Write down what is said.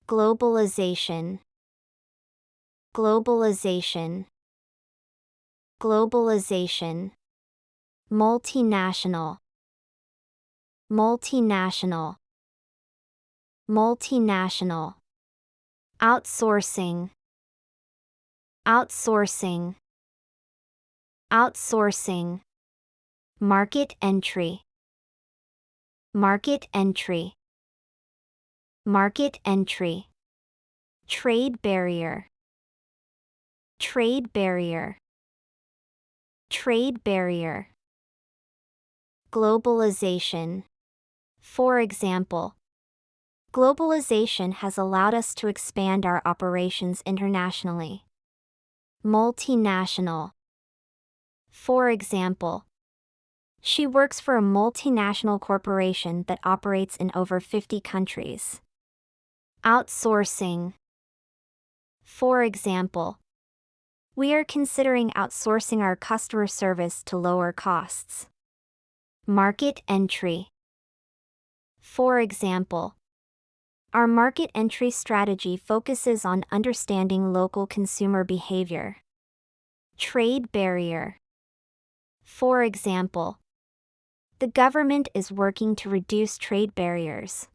Globalization. Globalization. Globalization. Multinational. Multinational. Multinational. Outsourcing. Outsourcing. Outsourcing. Market entry. Market entry. Market entry. Trade barrier. Trade barrier. Trade barrier. Globalization. For example, globalization has allowed us to expand our operations internationally. Multinational. For example, she works for a multinational corporation that operates in over 50 countries. Outsourcing. For example, we are considering outsourcing our customer service to lower costs. Market entry. For example, our market entry strategy focuses on understanding local consumer behavior. Trade barrier. For example, the government is working to reduce trade barriers.